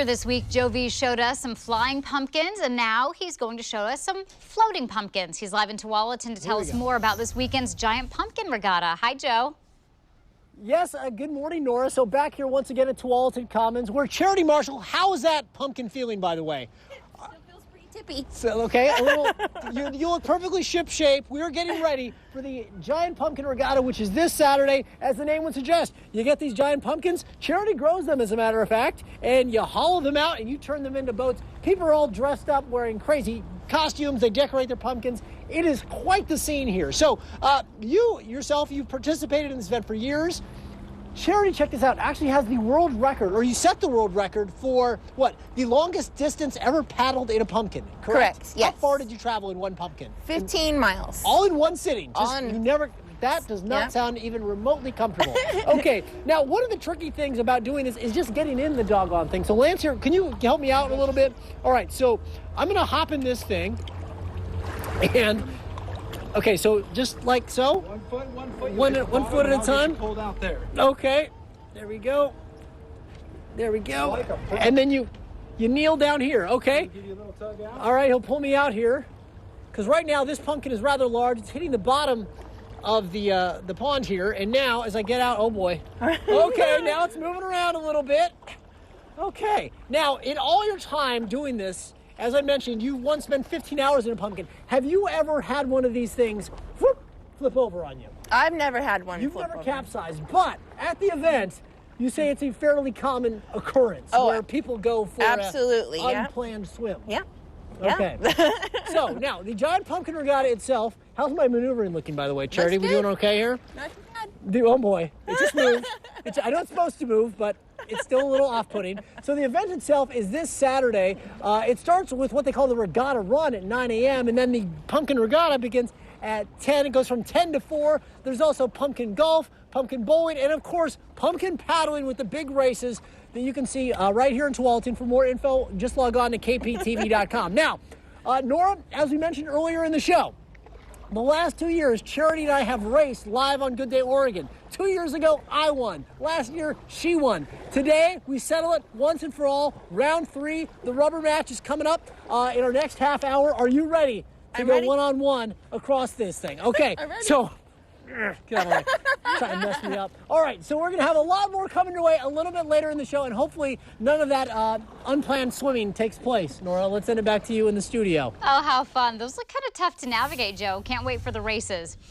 Earlier this week, Joe V showed us some flying pumpkins, and now he's going to show us some floating pumpkins. He's live in Tualatin to tell us more about this weekend's giant pumpkin regatta. Hi, Joe. Yes, good morning, Nora. So back here once again at Tualatin Commons. We're Charity Marshall. How is that pumpkin feeling, by the way? Still feels pretty tippy. So, okay, a little. You look perfectly ship-shape. We are getting ready for the giant pumpkin regatta, which is this Saturday, as the name would suggest. You get these giant pumpkins. Charity grows them, as a matter of fact, and you hollow them out and you turn them into boats. People are all dressed up, wearing crazy costumes. They decorate their pumpkins. It is quite the scene here. So you yourself, you've participated in this event for years. Charity, check this out, actually has the world record, or you set the world record for what? The longest distance ever paddled in a pumpkin, correct? Correct, yes. How far did you travel in one pumpkin? 15 miles. All in one sitting. That does not sound even remotely comfortable. Okay, now one of the tricky things about doing this is just getting in the doggone thing. So Lance here, can you help me out a little bit? All right, so I'm gonna hop in this thing, and okay, so just like so. One foot at a time. Hold out there. Okay, there we go. There we go. And then you kneel down here. Okay. Give you a little tug out. All right, he'll pull me out here, because right now this pumpkin is rather large. It's hitting the bottom of the pond here, and now as I get out, oh boy. Okay, now it's moving around a little bit. Okay, now in all your time doing this, as I mentioned, you once spent 15 hours in a pumpkin. Have you ever had one of these things flip over on you? I've never had one. You've never capsized, but at the event, you say it's a fairly common occurrence where people go for an unplanned swim. Yeah. Okay. So now the giant pumpkin regatta itself. How's my maneuvering looking, by the way, Charity? We doing okay here? Not too bad. Oh boy, it just moved. I know it's supposed to move, but it's still a little off-putting. So the event itself is this Saturday. It starts with what they call the regatta run at 9 a.m. and then the pumpkin regatta begins at 10. It goes from 10 to 4. There's also pumpkin golf, pumpkin bowling, and of course, pumpkin paddling with the big races that you can see right here in Tualatin. For more info, just log on to kptv.com. Now, Nora, as we mentioned earlier in the show, the last 2 years, Charity and I have raced live on Good Day, Oregon. 2 years ago, I won. Last year, she won. Today, we settle it once and for all. Round 3, the rubber match is coming up in our next half hour. Are you ready to go one-on-one across this thing? Okay, so get out of the way. Trying to mess me up. All right, so we're going to have a lot more coming your way a little bit later in the show, and hopefully none of that unplanned swimming takes place. Nora, let's send it back to you in the studio. Oh, how fun. Those look kind of tough to navigate, Joe. Can't wait for the races.